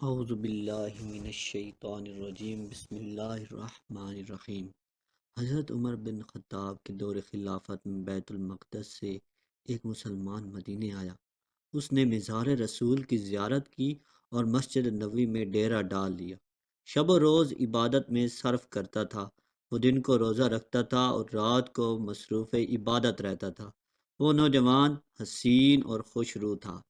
اعوذ باللہ من الشیطان الرجیم، بسم اللہ الرحمن الرحیم۔ حضرت عمر بن خطاب کے دور خلافت میں بیت المقدس سے ایک مسلمان مدینے آیا۔ اس نے مزار رسول کی زیارت کی اور مسجد نبوی میں ڈیرا ڈال لیا۔ شب و روز عبادت میں صرف کرتا تھا۔ وہ دن کو روزہ رکھتا تھا اور رات کو مصروف عبادت رہتا تھا۔ وہ نوجوان، حسین اور خوش روح تھا۔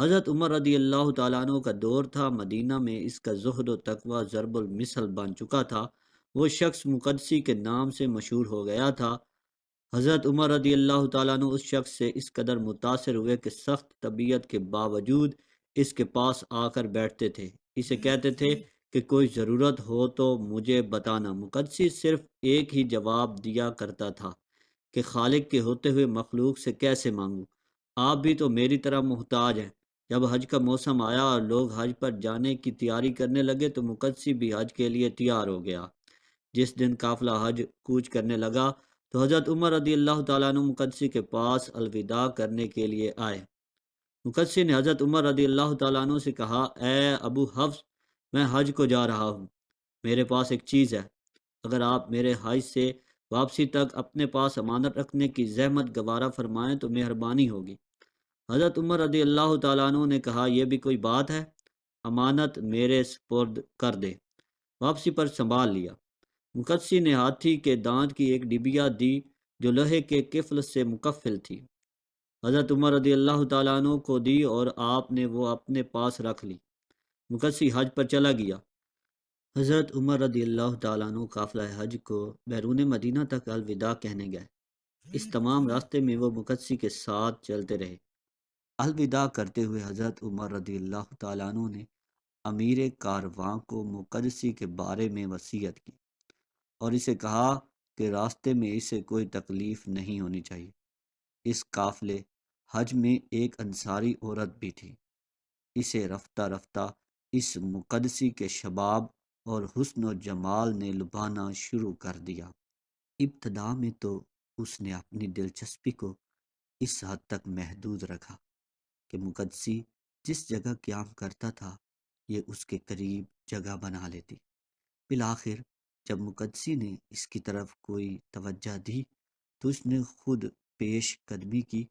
حضرت عمر رضی اللہ تعالیٰ عنہ کا دور تھا۔ مدینہ میں اس کا زہد و تقوی ضرب المثل بن چکا تھا۔ وہ شخص مقدسی کے نام سے مشہور ہو گیا تھا۔ حضرت عمر رضی اللہ تعالیٰ عنہ اس شخص سے اس قدر متاثر ہوئے کہ سخت طبیعت کے باوجود اس کے پاس آ کر بیٹھتے تھے۔ اسے کہتے تھے کہ کوئی ضرورت ہو تو مجھے بتانا۔ مقدسی صرف ایک ہی جواب دیا کرتا تھا کہ خالق کے ہوتے ہوئے مخلوق سے کیسے مانگوں؟ آپ بھی تو میری طرح محتاج ہیں۔ جب حج کا موسم آیا اور لوگ حج پر جانے کی تیاری کرنے لگے تو مقدسی بھی حج کے لیے تیار ہو گیا۔ جس دن قافلہ حج کوچ کرنے لگا تو حضرت عمر رضی اللہ تعالیٰ عنہ مقدسی کے پاس الوداع کرنے کے لیے آئے۔ مقدسی نے حضرت عمر رضی اللہ تعالیٰ عنہ سے کہا، اے ابو حفص، میں حج کو جا رہا ہوں۔ میرے پاس ایک چیز ہے۔ اگر آپ میرے حج سے واپسی تک اپنے پاس امانت رکھنے کی زحمت گوارا فرمائیں تو مہربانی ہوگی۔ حضرت عمر رضی اللہ تعالیٰ عنہ نے کہا، یہ بھی کوئی بات ہے؟ امانت میرے سپرد کر دے، واپسی پر سنبھال لیا۔ مقدسی نے ہاتھی کے دانت کی ایک ڈبیا دی جو لوہے کے قفل سے مکفل تھی۔ حضرت عمر رضی اللہ تعالیٰ عنہ کو دی اور آپ نے وہ اپنے پاس رکھ لی۔ مقدسی حج پر چلا گیا۔ حضرت عمر رضی اللہ تعالیٰ عنہ قافلہ حج کو بیرون مدینہ تک الوداع کہنے گئے۔ اس تمام راستے میں وہ مقدسی کے ساتھ چلتے رہے۔ الوداع کرتے ہوئے حضرت عمر رضی اللہ تعالیٰ عنہ نے امیر کارواں کو مقدسی کے بارے میں وصیت کی اور اسے کہا کہ راستے میں اسے کوئی تکلیف نہیں ہونی چاہیے۔ اس قافلے حج میں ایک انصاری عورت بھی تھی۔ اسے رفتہ رفتہ اس مقدسی کے شباب اور حسن و جمال نے لبھانا شروع کر دیا۔ ابتدا میں تو اس نے اپنی دلچسپی کو اس حد تک محدود رکھا کہ مقدسی جس جگہ قیام کرتا تھا یہ اس کے قریب جگہ بنا لیتی۔ بالآخر جب مقدسی نے اس کی طرف کوئی توجہ دی تو اس نے خود پیش قدمی کی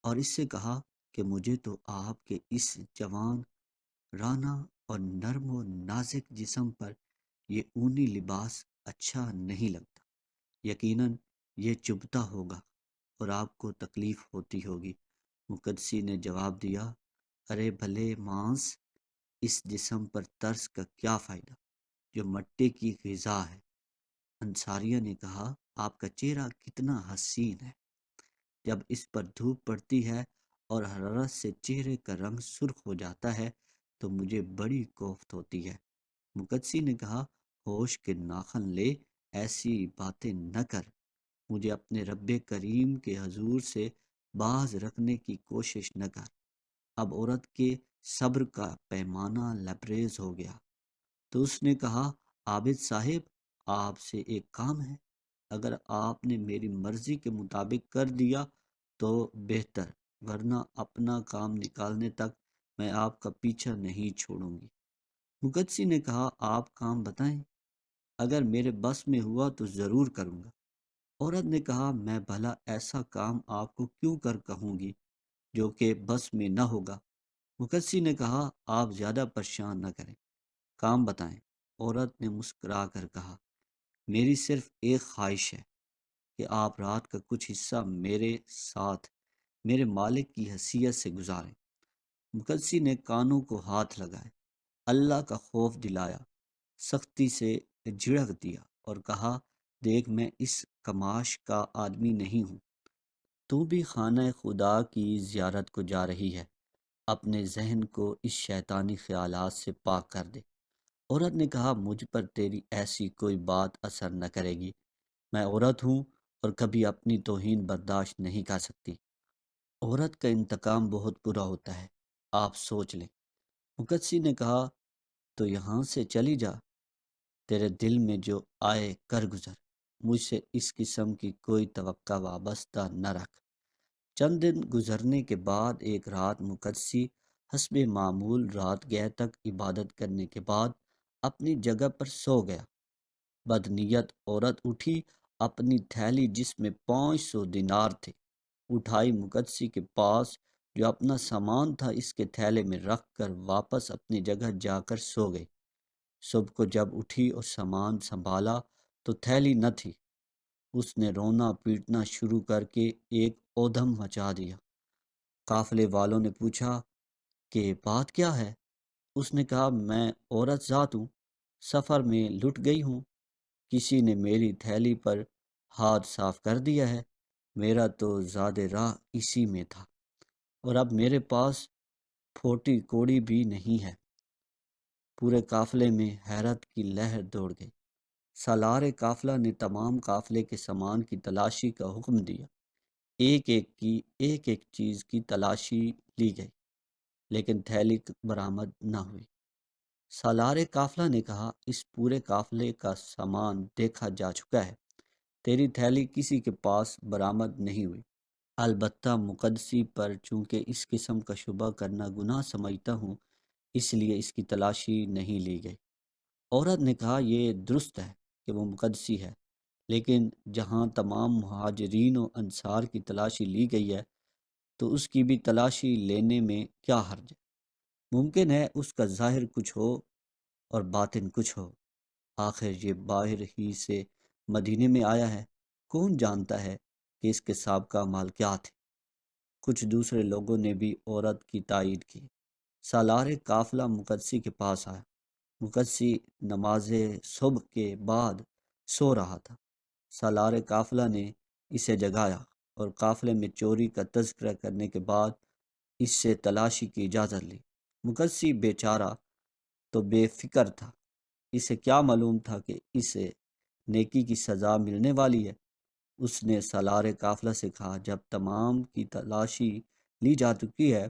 اور اس سے کہا کہ مجھے تو آپ کے اس جوان، رانا اور نرم و نازک جسم پر یہ اونی لباس اچھا نہیں لگتا۔ یقیناً یہ چبھتا ہوگا اور آپ کو تکلیف ہوتی ہوگی۔ مقدسی نے جواب دیا، ارے بھلے مانس، اس جسم پر ترس کا کیا فائدہ جو مٹی کی غذا ہے۔ انصاریہ نے کہا، آپ کا چہرہ کتنا حسین ہے۔ جب اس پر دھوپ پڑتی ہے اور حرارت سے چہرے کا رنگ سرخ ہو جاتا ہے تو مجھے بڑی کوفت ہوتی ہے۔ مقدسی نے کہا، ہوش کے ناخن لے، ایسی باتیں نہ کر۔ مجھے اپنے رب کریم کے حضور سے باز رکھنے کی کوشش نہ کر۔ اب عورت کے صبر کا پیمانہ لبریز ہو گیا تو اس نے کہا، عابد صاحب، آپ سے ایک کام ہے۔ اگر آپ نے میری مرضی کے مطابق کر دیا تو بہتر، ورنہ اپنا کام نکالنے تک میں آپ کا پیچھا نہیں چھوڑوں گی۔ مقدسی نے کہا، آپ کام بتائیں، اگر میرے بس میں ہوا تو ضرور کروں گا۔ عورت نے کہا، میں بھلا ایسا کام آپ کو کیوں کر کہوں گی جو کہ بس میں نہ ہوگا۔ مقدسی نے کہا، آپ زیادہ پریشان نہ کریں، کام بتائیں۔ عورت نے مسکرا کر کہا، میری صرف ایک خواہش ہے کہ آپ رات کا کچھ حصہ میرے ساتھ میرے مالک کی حیثیت سے گزاریں۔ مقدسی نے کانوں کو ہاتھ لگائے، اللہ کا خوف دلایا، سختی سے جھڑک دیا اور کہا، دیکھ میں اس کماش کا آدمی نہیں ہوں۔ تو بھی خانہ خدا کی زیارت کو جا رہی ہے، اپنے ذہن کو اس شیطانی خیالات سے پاک کر دے۔ عورت نے کہا، مجھ پر تیری ایسی کوئی بات اثر نہ کرے گی۔ میں عورت ہوں اور کبھی اپنی توہین برداشت نہیں کر سکتی۔ عورت کا انتقام بہت برا ہوتا ہے، آپ سوچ لیں۔ مقدسی نے کہا، تو یہاں سے چلی جا، تیرے دل میں جو آئے کر گزر، مجھ سے اس قسم کی کوئی توقع وابستہ نہ رکھ۔ چند دن گزرنے کے بعد ایک رات مقدسی حسب معمول رات گئے تک عبادت کرنے کے بعد اپنی جگہ پر سو گیا۔ بدنیت عورت اٹھی، اپنی تھیلی جس میں 500 دینار تھے اٹھائی، مقدسی کے پاس جو اپنا سامان تھا اس کے تھیلے میں رکھ کر واپس اپنی جگہ جا کر سو گئی۔ صبح کو جب اٹھی اور سامان سنبھالا تو تھیلی نہ تھی۔ اس نے رونا پیٹنا شروع کر کے ایک اودم مچا دیا۔ قافلے والوں نے پوچھا کہ بات کیا ہے؟ اس نے کہا، میں عورت ذات ہوں، سفر میں لٹ گئی ہوں، کسی نے میری تھیلی پر ہاتھ صاف کر دیا ہے، میرا تو زاد راہ اسی میں تھا، اور اب میرے پاس پھوٹی کوڑی بھی نہیں ہے۔ پورے قافلے میں حیرت کی لہر دوڑ گئی۔ سالار قافلہ نے تمام قافلے کے سامان کی تلاشی کا حکم دیا۔ ایک ایک چیز کی تلاشی لی گئی، لیکن تھیلی برآمد نہ ہوئی۔ سالار قافلہ نے کہا، اس پورے قافلے کا سامان دیکھا جا چکا ہے، تیری تھیلی کسی کے پاس برآمد نہیں ہوئی۔ البتہ مقدسی پر چونکہ اس قسم کا شبہ کرنا گناہ سمجھتا ہوں، اس لیے اس کی تلاشی نہیں لی گئی۔ عورت نے کہا، یہ درست ہے کہ وہ مقدسی ہے، لیکن جہاں تمام مہاجرین و انصار کی تلاشی لی گئی ہے تو اس کی بھی تلاشی لینے میں کیا حرج ہے؟ ممکن ہے اس کا ظاہر کچھ ہو اور باطن کچھ ہو، آخر یہ باہر ہی سے مدینے میں آیا ہے، کون جانتا ہے کہ اس کے سابقہ اعمال کیا تھے؟ کچھ دوسرے لوگوں نے بھی عورت کی تائید کی۔ سالار قافلہ مقدسی کے پاس آیا۔ مقدسی نماز صبح کے بعد سو رہا تھا۔ سالار قافلہ نے اسے جگایا اور قافلے میں چوری کا تذکرہ کرنے کے بعد اس سے تلاشی کی اجازت لی۔ مقدسی بیچارہ تو بے فکر تھا، اسے کیا معلوم تھا کہ اسے نیکی کی سزا ملنے والی ہے۔ اس نے سالار قافلہ سے کہا، جب تمام کی تلاشی لی جا چکی ہے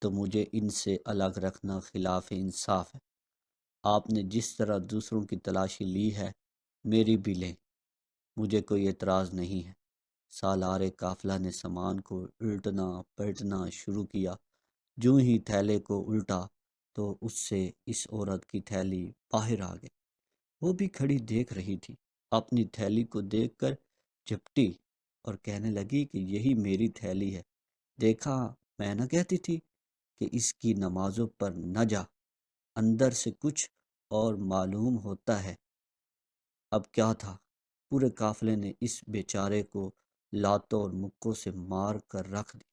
تو مجھے ان سے الگ رکھنا خلاف انصاف ہے۔ آپ نے جس طرح دوسروں کی تلاشی لی ہے میری بھی لیں، مجھے کوئی اعتراض نہیں ہے۔ سالار قافلہ نے سامان کو الٹنا پلٹنا شروع کیا۔ جوں ہی تھیلے کو الٹا تو اس سے اس عورت کی تھیلی باہر آ گئی۔ وہ بھی کھڑی دیکھ رہی تھی، اپنی تھیلی کو دیکھ کر جھپٹی اور کہنے لگی کہ یہی میری تھیلی ہے، دیکھا میں نہ کہتی تھی کہ اس کی نمازوں پر نہ جا، اندر سے کچھ اور معلوم ہوتا ہے۔ اب کیا تھا، پورے قافلے نے اس بیچارے کو لاتوں اور مکوں سے مار کر رکھ دیا۔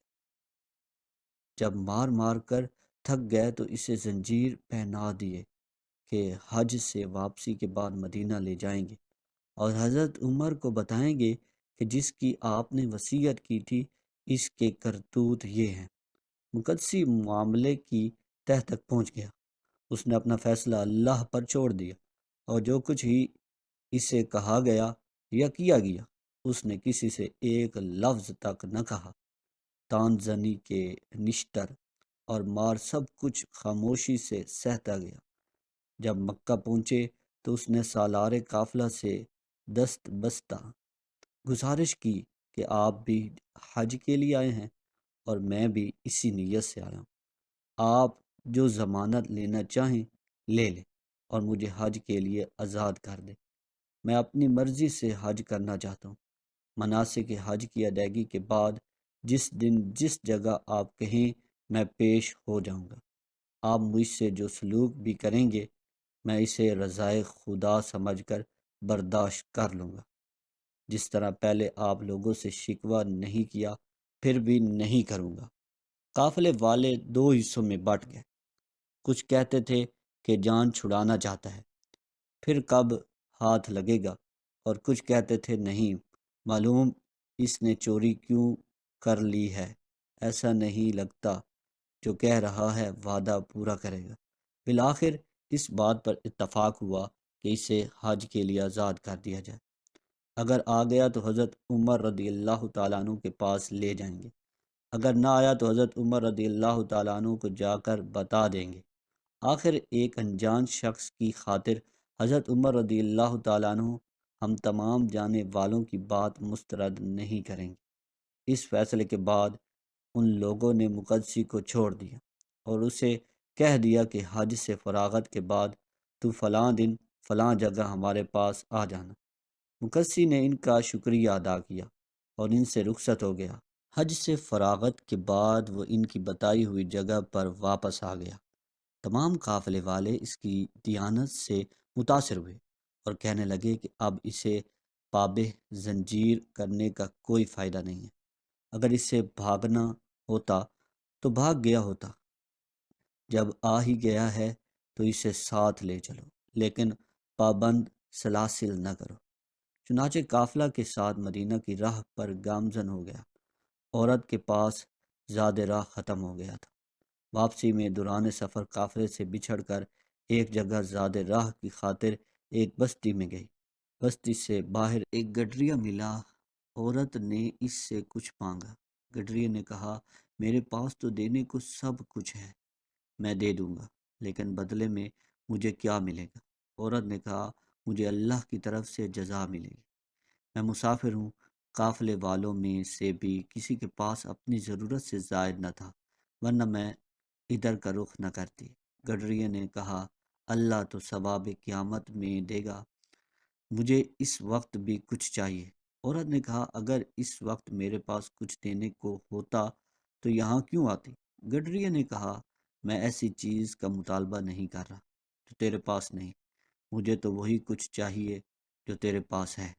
جب مار مار کر تھک گئے تو اسے زنجیر پہنا دیے کہ حج سے واپسی کے بعد مدینہ لے جائیں گے اور حضرت عمر کو بتائیں گے کہ جس کی آپ نے وصیت کی تھی اس کے کرتوت یہ ہیں۔ مقدسی معاملے کی تہ تک پہنچ گیا۔ اس نے اپنا فیصلہ اللہ پر چھوڑ دیا اور جو کچھ ہی اسے کہا گیا یا کیا گیا اس نے کسی سے ایک لفظ تک نہ کہا۔ تان زنی کے نشتر اور مار سب کچھ خاموشی سے سہتا گیا۔ جب مکہ پہنچے تو اس نے سالار قافلہ سے دست بستہ گزارش کی کہ آپ بھی حج کے لیے آئے ہیں اور میں بھی اسی نیت سے آیا ہوں، آپ جو ضمانت لینا چاہیں لے لیں اور مجھے حج کے لیے آزاد کر دیں۔ میں اپنی مرضی سے حج کرنا چاہتا ہوں۔ مناسک حج کی ادائیگی کے بعد جس دن جس جگہ آپ کہیں میں پیش ہو جاؤں گا۔ آپ مجھ سے جو سلوک بھی کریں گے میں اسے رضائے خدا سمجھ کر برداشت کر لوں گا۔ جس طرح پہلے آپ لوگوں سے شکوہ نہیں کیا پھر بھی نہیں کروں گا۔ قافلے والے دو حصوں میں بٹ گئے، کچھ کہتے تھے کہ جان چھڑانا چاہتا ہے، پھر کب ہاتھ لگے گا، اور کچھ کہتے تھے نہیں معلوم اس نے چوری کیوں کر لی ہے، ایسا نہیں لگتا جو کہہ رہا ہے وعدہ پورا کرے گا۔ بالآخر اس بات پر اتفاق ہوا کہ اسے حج کے لیے آزاد کر دیا جائے۔ اگر آ گیا تو حضرت عمر رضی اللہ تعالیٰ عنہ کے پاس لے جائیں گے، اگر نہ آیا تو حضرت عمر رضی اللہ تعالیٰ عنہ کو جا کر بتا دیں گے۔ آخر ایک انجان شخص کی خاطر حضرت عمر رضی اللہ تعالیٰ عنہ ہم تمام جانے والوں کی بات مسترد نہیں کریں گے۔ اس فیصلے کے بعد ان لوگوں نے مقدسی کو چھوڑ دیا۔ اور اسے کہہ دیا کہ حج سے فراغت کے بعد تو فلاں دن فلاں جگہ ہمارے پاس آ جانا۔ مقدسی نے ان کا شکریہ ادا کیا اور ان سے رخصت ہو گیا۔ حج سے فراغت کے بعد وہ ان کی بتائی ہوئی جگہ پر واپس آ گیا۔ تمام قافلے والے اس کی دیانت سے متاثر ہوئے اور کہنے لگے کہ اب اسے پابہ زنجیر کرنے کا کوئی فائدہ نہیں ہے۔ اگر اسے بھاگنا ہوتا تو بھاگ گیا ہوتا، جب آ ہی گیا ہے تو اسے ساتھ لے چلو، لیکن پابند سلاسل نہ کرو۔ چنانچہ قافلہ کے ساتھ مدینہ کی راہ پر گامزن ہو گیا۔ عورت کے پاس زاد راہ ختم ہو گیا تھا۔ واپسی میں دوران سفر قافلے سے بچھڑ کر ایک جگہ زاد راہ کی خاطر ایک بستی میں گئی۔ بستی سے باہر ایک گڈریا ملا۔ عورت نے اس سے کچھ مانگا۔ گڈریے نے کہا، میرے پاس تو دینے کو سب کچھ ہے، میں دے دوں گا، لیکن بدلے میں مجھے کیا ملے گا؟ عورت نے کہا، مجھے اللہ کی طرف سے جزا ملے گی۔ میں مسافر ہوں، قافلے والوں میں سے بھی کسی کے پاس اپنی ضرورت سے زائد نہ تھا، ورنہ میں ادھر کا رخ نہ کرتی۔ گڈریے نے کہا، اللہ تو ثواب قیامت میں دے گا، مجھے اس وقت بھی کچھ چاہیے۔ عورت نے کہا، اگر اس وقت میرے پاس کچھ دینے کو ہوتا تو یہاں کیوں آتی؟ گڈریے نے کہا، میں ایسی چیز کا مطالبہ نہیں کر رہا جو تیرے پاس نہیں، مجھے تو وہی کچھ چاہیے جو تیرے پاس ہے،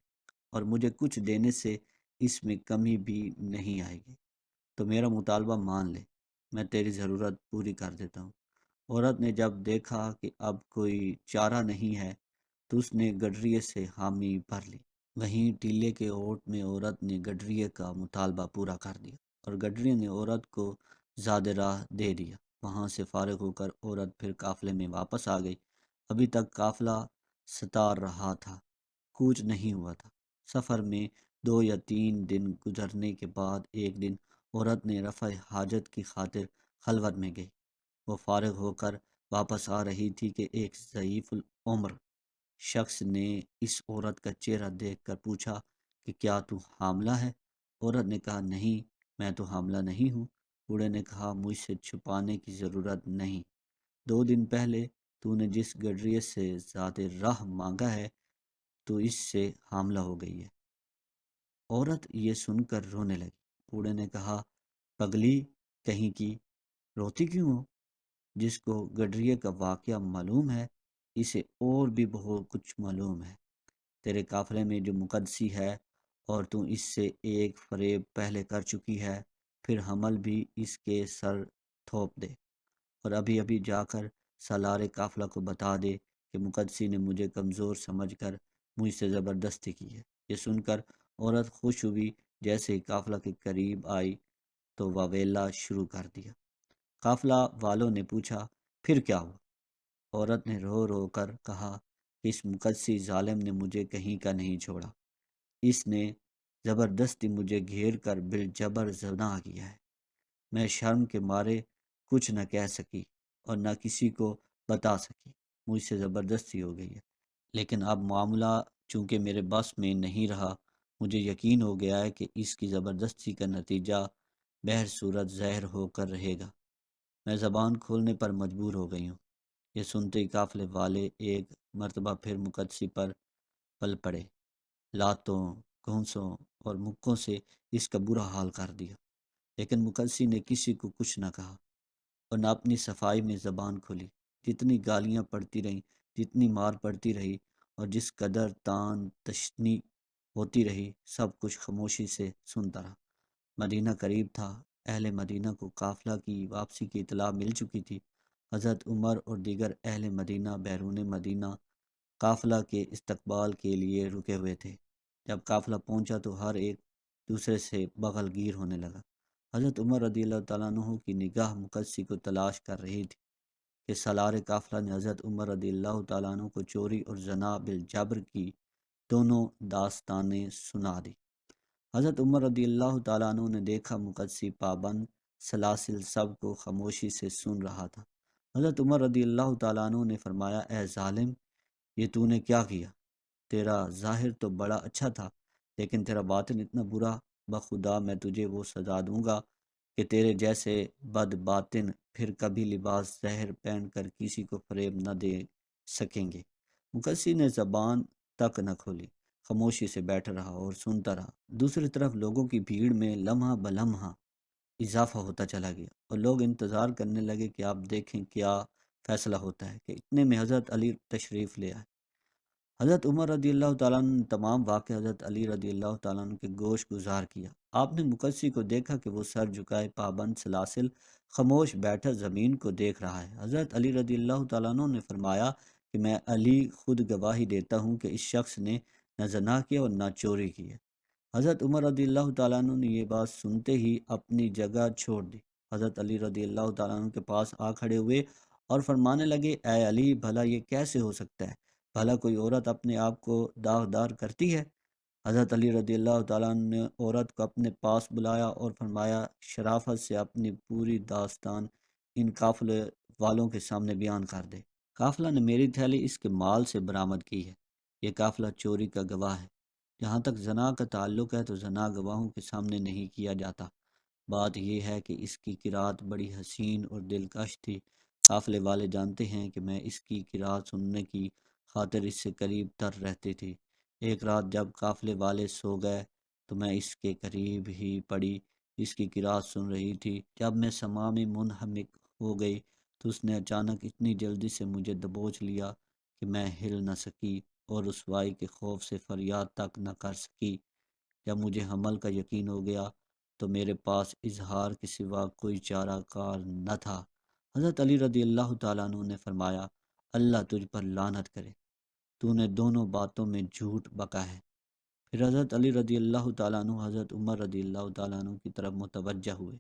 اور مجھے کچھ دینے سے اس میں کمی بھی نہیں آئے گی، تو میرا مطالبہ مان لے، میں تیری ضرورت پوری کر دیتا ہوں۔ عورت نے جب دیکھا کہ اب کوئی چارہ نہیں ہے تو اس نے گڈریے سے حامی بھر لی۔ وہیں ٹیلے کے اوٹ میں عورت نے گڈریے کا مطالبہ پورا کر دیا اور گڈریے نے عورت کو زاد راہ دے دیا۔ وہاں سے فارغ ہو کر عورت پھر قافلے میں واپس آ گئی۔ ابھی تک قافلہ ستار رہا تھا، کوچ نہیں ہوا تھا۔ سفر میں 2 یا 3 دن گزرنے کے بعد ایک دن عورت نے رفع حاجت کی خاطر خلوت میں گئی۔ وہ فارغ ہو کر واپس آ رہی تھی کہ ایک ضعیف العمر شخص نے اس عورت کا چہرہ دیکھ کر پوچھا کہ کیا تو حاملہ ہے؟ عورت نے کہا، نہیں، میں تو حاملہ نہیں ہوں۔ بوڑھے نے کہا، مجھ سے چھپانے کی ضرورت نہیں، 2 دن پہلے تو نے جس گڈریے سے ذات راہ مانگا ہے تو اس سے حاملہ ہو گئی ہے۔ عورت یہ سن کر رونے لگی۔ بوڑھے نے کہا، پگلی کہیں کی، روتی کیوں ہو؟ جس کو گڈریے کا واقعہ معلوم ہے اسے اور بھی بہت کچھ معلوم ہے۔ تیرے قافلے میں جو مقدسی ہے اور تو اس سے ایک فریب پہلے کر چکی ہے، پھر حمل بھی اس کے سر تھوپ دے، اور ابھی ابھی جا کر سالار قافلہ کو بتا دے کہ مقدسی نے مجھے کمزور سمجھ کر مجھ سے زبردستی کی ہے۔ یہ سن کر عورت خوش ہوئی۔ جیسے ہی قافلہ کے قریب آئی تو واویلا شروع کر دیا۔ قافلہ والوں نے پوچھا، پھر کیا ہوا؟ عورت نے رو رو کر کہا کہ اس مقدسی ظالم نے مجھے کہیں کا نہیں چھوڑا، اس نے زبردستی مجھے گھیر کر بالجبر زنا کیا ہے۔ میں شرم کے مارے کچھ نہ کہہ سکی اور نہ کسی کو بتا سکی، مجھ سے زبردستی ہو گئی ہے، لیکن اب معاملہ چونکہ میرے بس میں نہیں رہا، مجھے یقین ہو گیا ہے کہ اس کی زبردستی کا نتیجہ بہر صورت زہر ہو کر رہے گا۔ میں زبان کھولنے پر مجبور ہو گئی ہوں۔ یہ سنتے ہی قافلے والے ایک مرتبہ پھر مقدسی پر پل پڑے، لاتوں، گھونسوں اور مکوں سے اس کا برا حال کر دیا، لیکن مقدسی نے کسی کو کچھ نہ کہا اور نہ اپنی صفائی میں زبان کھولی۔ جتنی گالیاں پڑتی رہیں، جتنی مار پڑتی رہی اور جس قدر تان تشنی ہوتی رہی، سب کچھ خاموشی سے سنتا رہا۔ مدینہ قریب تھا۔ اہل مدینہ کو قافلہ کی واپسی کی اطلاع مل چکی تھی۔ حضرت عمر اور دیگر اہل مدینہ بیرون مدینہ قافلہ کے استقبال کے لیے رکے ہوئے تھے۔ جب قافلہ پہنچا تو ہر ایک دوسرے سے بغل گیر ہونے لگا۔ حضرت عمر رضی اللہ تعالیٰ عنہ کی نگاہ مقدسی کو تلاش کر رہی تھی کہ سالار قافلہ نے حضرت عمر رضی اللہ تعالیٰ عنہ کو چوری اور زنا بالجبر کی دونوں داستانیں سنا دی۔ حضرت عمر رضی اللہ تعالیٰ عنہ نے دیکھا مقدسی پابند سلاسل سب کو خاموشی سے سن رہا تھا۔ حضرت عمر رضی اللہ تعالیٰ عنہ نے فرمایا، اے ظالم، یہ تو نے کیا کیا؟ تیرا ظاہر تو بڑا اچھا تھا، لیکن تیرا باطن اتنا برا، بخدا میں تجھے وہ سزا دوں گا کہ تیرے جیسے بد باطن پھر کبھی لباس زہر پہن کر کسی کو فریب نہ دے سکیں گے۔ مقدسی نے زبان تک نہ کھولی، خاموشی سے بیٹھا رہا اور سنتا رہا۔ دوسری طرف لوگوں کی بھیڑ میں لمحہ بلمحہ اضافہ ہوتا چلا گیا اور لوگ انتظار کرنے لگے کہ آپ دیکھیں کیا فیصلہ ہوتا ہے، کہ اتنے میں حضرت علی تشریف لے آئے۔ حضرت عمر رضی اللہ تعالیٰ عنہ نے تمام واقعہ حضرت علی رضی اللہ تعالیٰ عنہ کے گوش گزار کیا۔ آپ نے مقدسی کو دیکھا کہ وہ سر جھکائے پابند سلاسل خاموش بیٹھا زمین کو دیکھ رہا ہے۔ حضرت علی رضی اللہ تعالیٰ عنہ نے فرمایا کہ میں علی خود گواہی دیتا ہوں کہ اس شخص نے نہ زنا کیا اور نہ چوری کی ہے۔ حضرت عمر رضی اللہ تعالیٰ عنہ نے یہ بات سنتے ہی اپنی جگہ چھوڑ دی، حضرت علی رضی اللہ تعالیٰ عنہ کے پاس آ کھڑے ہوئے اور فرمانے لگے، اے علی، بھلا یہ کیسے ہو سکتا ہے؟ بھلا کوئی عورت اپنے آپ کو داغدار کرتی ہے؟ حضرت علی رضی اللہ تعالیٰ عنہ نے عورت کو اپنے پاس بلایا اور فرمایا، شرافت سے اپنی پوری داستان ان قافلے والوں کے سامنے بیان کر دے۔ قافلہ نے میری تھیلی اس کے مال سے برآمد کی ہے۔ یہ قافلہ چوری کا گواہ ہے۔ جہاں تک زنا کا تعلق ہے تو زنا گواہوں کے سامنے نہیں کیا جاتا۔ بات یہ ہے کہ اس کی قرات بڑی حسین اور دلکش تھی۔ قافلے والے جانتے ہیں کہ میں اس کی قرات سننے کی خاطر اس سے قریب تر رہتی تھی۔ ایک رات جب قافلے والے سو گئے تو میں اس کے قریب ہی پڑی، اس کی قرات سن رہی تھی۔ جب میں سماع میں منہمک ہو گئی تو اس نے اچانک اتنی جلدی سے مجھے دبوچ لیا کہ میں ہل نہ سکی اور رسوائی کے خوف سے فریاد تک نہ کر سکی۔ جب مجھے حمل کا یقین ہو گیا تو میرے پاس اظہار کے سوا کوئی چارہ کار نہ تھا۔ حضرت علی رضی اللہ تعالیٰ عنہ نے فرمایا، اللہ تجھ پر لعنت کرے، تو نے دونوں باتوں میں جھوٹ بکا ہے۔ پھر حضرت علی رضی اللہ تعالیٰ عنہ حضرت عمر رضی اللہ تعالیٰ عنہ کی طرف متوجہ ہوئے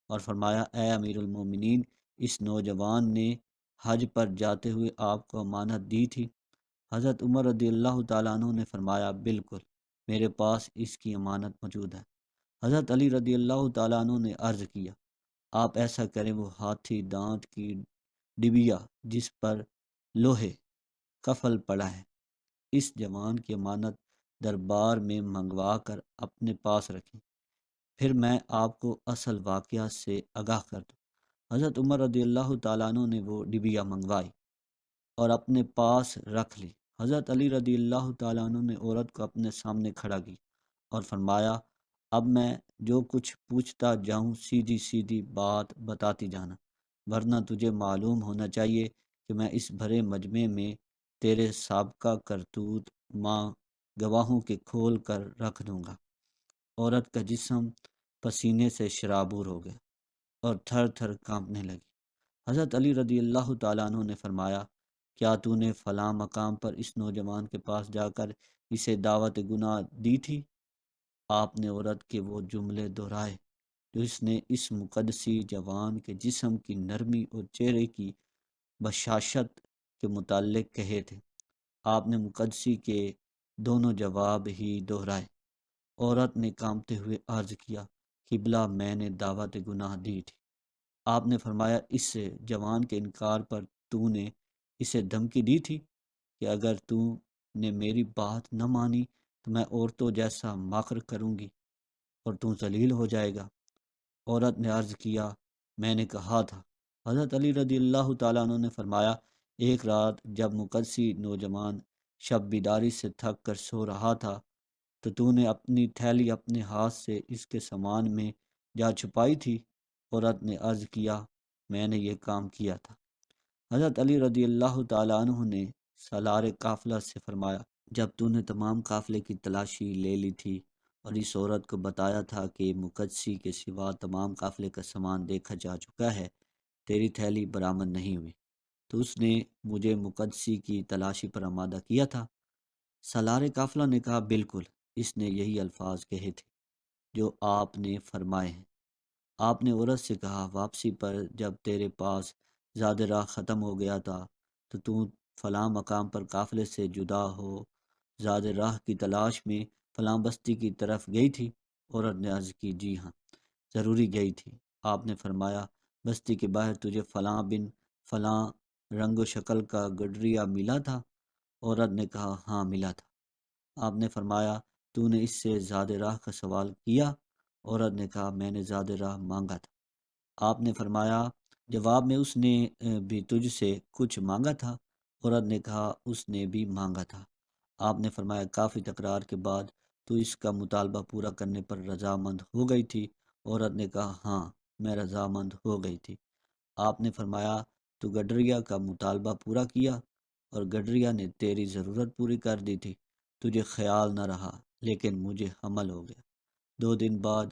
اور فرمایا، اے امیر المومنین، اس نوجوان نے حج پر جاتے ہوئے آپ کو امانت دی تھی؟ حضرت عمر رضی اللہ تعالیٰ عنہ نے فرمایا، بالکل، میرے پاس اس کی امانت موجود ہے۔ حضرت علی رضی اللہ تعالیٰ عنہ نے عرض کیا، آپ ایسا کریں، وہ ہاتھی دانت کی ڈبیا جس پر لوہے قفل پڑا ہے، اس جوان کی امانت دربار میں منگوا کر اپنے پاس رکھیں، پھر میں آپ کو اصل واقعہ سے آگاہ کر دوں۔ حضرت عمر رضی اللہ تعالیٰ عنہ نے وہ ڈبیا منگوائی اور اپنے پاس رکھ لی۔ حضرت علی رضی اللہ تعالیٰ عنہ نے عورت کو اپنے سامنے کھڑا کی اور فرمایا، اب میں جو کچھ پوچھتا جاؤں سیدھی سیدھی بات بتاتی جانا، ورنہ تجھے معلوم ہونا چاہیے کہ میں اس بھرے مجمع میں تیرے سابقہ کرتوت ماں گواہوں کے کھول کر رکھ دوں گا۔ عورت کا جسم پسینے سے شرابور ہو گیا اور تھر تھر کانپنے لگی۔ حضرت علی رضی اللہ تعالیٰ عنہ نے فرمایا، کیا تو نے فلاں مقام پر اس نوجوان کے پاس جا کر اسے دعوت گناہ دی تھی؟ آپ نے عورت کے وہ جملے دہرائے جو اس نے اس مقدسی جوان کے جسم کی نرمی اور چہرے کی بشاشت کے متعلق کہے تھے۔ آپ نے مقدسی کے دونوں جواب ہی دہرائے۔ عورت نے کانپتے ہوئے عرض کیا، قبلہ، میں نے دعوت گناہ دی تھی۔ آپ نے فرمایا، اس جوان کے انکار پر تو نے اسے دھمکی دی تھی کہ اگر تو نے میری بات نہ مانی تو میں عورتوں جیسا مکر کروں گی اور تو ذلیل ہو جائے گا۔ عورت نے عرض کیا، میں نے کہا تھا۔ حضرت علی رضی اللہ تعالیٰ عنہ نے فرمایا، ایک رات جب مقدسی نوجوان شب بیداری سے تھک کر سو رہا تھا تو نے اپنی تھیلی اپنے ہاتھ سے اس کے سامان میں جا چھپائی تھی۔ عورت نے عرض کیا، میں نے یہ کام کیا تھا۔ حضرت علی رضی اللہ تعالیٰ عنہ نے سالار قافلہ سے فرمایا، جب تو نے تمام قافلے کی تلاشی لے لی تھی اور اس عورت کو بتایا تھا کہ مقدسی کے سوا تمام قافلے کا سامان دیکھا جا چکا ہے، تیری تھیلی برآمد نہیں ہوئی، تو اس نے مجھے مقدسی کی تلاشی پر آمادہ کیا تھا؟ سالار قافلہ نے کہا، بالکل، اس نے یہی الفاظ کہے تھے جو آپ نے فرمائے ہیں۔ آپ نے عورت سے کہا، واپسی پر جب تیرے پاس زاد راہ ختم ہو گیا تھا تو فلاں مقام پر قافلے سے جدا ہو زاد راہ کی تلاش میں فلاں بستی کی طرف گئی تھی؟ عورت نے عرض کی، جی ہاں، ضروری گئی تھی۔ آپ نے فرمایا، بستی کے باہر تجھے فلاں بن فلاں رنگ و شکل کا گڈریا ملا تھا؟ عورت نے کہا، ہاں ملا تھا۔ آپ نے فرمایا، تو نے اس سے زاد راہ کا سوال کیا؟ عورت نے کہا، میں نے زاد راہ مانگا تھا۔ آپ نے فرمایا جواب میں اس نے بھی تجھ سے کچھ مانگا تھا؟ عورت نے کہا اس نے بھی مانگا تھا۔ آپ نے فرمایا کافی تکرار کے بعد تو اس کا مطالبہ پورا کرنے پر رضامند ہو گئی تھی؟ عورت نے کہا ہاں، میں رضامند ہو گئی تھی۔ آپ نے فرمایا تو گڈریا کا مطالبہ پورا کیا؟ اور گڈریا نے تیری ضرورت پوری کر دی تھی؟ تجھے خیال نہ رہا لیکن مجھے حمل ہو گیا۔ 2 دن بعد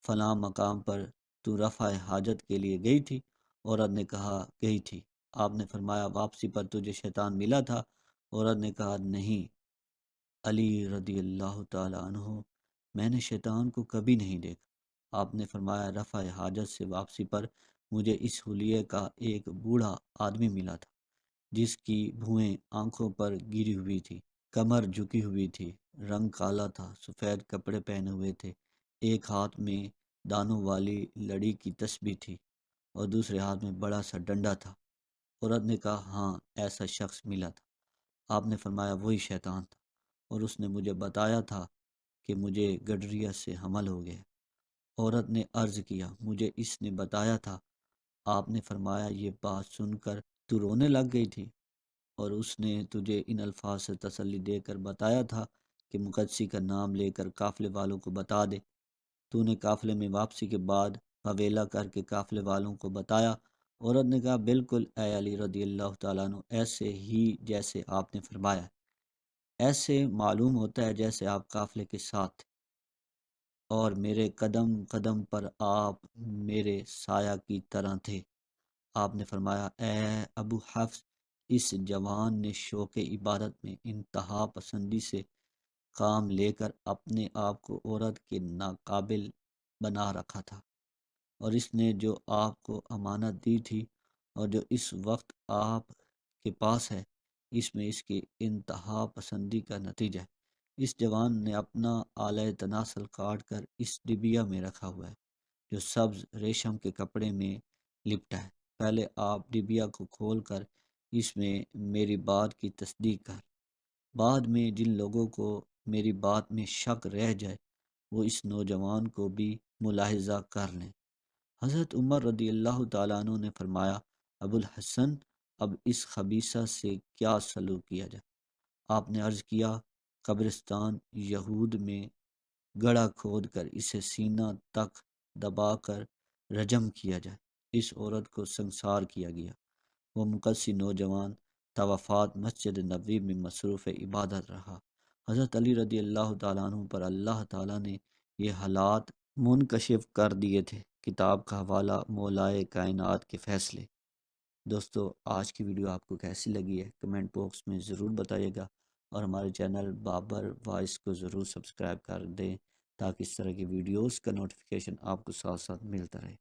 فلاں مقام پر تو رفع حاجت کے لیے گئی تھی؟ عورت نے کہا گئی تھی۔ آپ نے فرمایا واپسی پر تجھے شیطان ملا تھا؟ عورت نے کہا نہیں علی رضی اللہ تعالیٰ عنہ، میں نے شیطان کو کبھی نہیں دیکھا۔ آپ نے فرمایا رفع حاجت سے واپسی پر مجھے اس حلیے کا ایک بوڑھا آدمی ملا تھا جس کی بھویں آنکھوں پر گری ہوئی تھی، کمر جھکی ہوئی تھی، رنگ کالا تھا، سفید کپڑے پہنے ہوئے تھے، ایک ہاتھ میں دانوں والی لڑی کی تسبیح تھی اور دوسرے ہاتھ میں بڑا سا ڈنڈا تھا۔ عورت نے کہا ہاں ایسا شخص ملا تھا۔ آپ نے فرمایا وہی شیطان تھا اور اس نے مجھے بتایا تھا کہ مجھے گڈریا سے حمل ہو گیا۔ عورت نے عرض کیا مجھے اس نے بتایا تھا؟ آپ نے فرمایا یہ بات سن کر تو رونے لگ گئی تھی اور اس نے تجھے ان الفاظ سے تسلی دے کر بتایا تھا کہ مقدسی کا نام لے کر قافلے والوں کو بتا دے۔ تو نے قافلے میں واپسی کے بعد حویلا کر کے قافلے والوں کو بتایا؟ عورت نے کہا بالکل اے علی رضی اللہ تعالیٰ عنہ، ایسے ہی جیسے آپ نے فرمایا، ایسے معلوم ہوتا ہے جیسے آپ قافلے کے ساتھ تھے اور میرے قدم قدم پر آپ میرے سایہ کی طرح تھے۔ آپ نے فرمایا اے ابو حفص، اس جوان نے شوق عبادت میں انتہا پسندی سے کام لے کر اپنے آپ کو عورت کے ناقابل بنا رکھا تھا، اور اس نے جو آپ کو امانت دی تھی اور جو اس وقت آپ کے پاس ہے، اس میں اس کی انتہا پسندی کا نتیجہ ہے۔ اس جوان نے اپنا آلہ تناسل کاٹ کر اس ڈبیا میں رکھا ہوا ہے جو سبز ریشم کے کپڑے میں لپٹا ہے۔ پہلے آپ ڈبیا کو کھول کر اس میں میری بات کی تصدیق کر، بعد میں جن لوگوں کو میری بات میں شک رہ جائے وہ اس نوجوان کو بھی ملاحظہ کر لیں۔ حضرت عمر رضی اللہ تعالیٰ عنہ نے فرمایا ابو الحسن، اب اس خبیثہ سے کیا سلوک کیا جائے؟ آپ نے عرض کیا قبرستان یہود میں گڑھا کھود کر اسے سینہ تک دبا کر رجم کیا جائے۔ اس عورت کو سنسار کیا گیا۔ وہ مقدسی نوجوان توفات مسجد نبوی میں مصروف عبادت رہا۔ حضرت علی رضی اللہ تعالیٰ عنہ پر اللہ تعالیٰ نے یہ حالات منکشف کر دیے تھے۔ کتاب کا حوالہ مولائے کائنات کے فیصلے۔ دوستو آج کی ویڈیو آپ کو کیسی لگی ہے کمنٹ باکس میں ضرور بتائیے گا، اور ہمارے چینل بابر وائس کو ضرور سبسکرائب کر دیں تاکہ اس طرح کی ویڈیوز کا نوٹیفیکیشن آپ کو ساتھ ساتھ ملتا رہے۔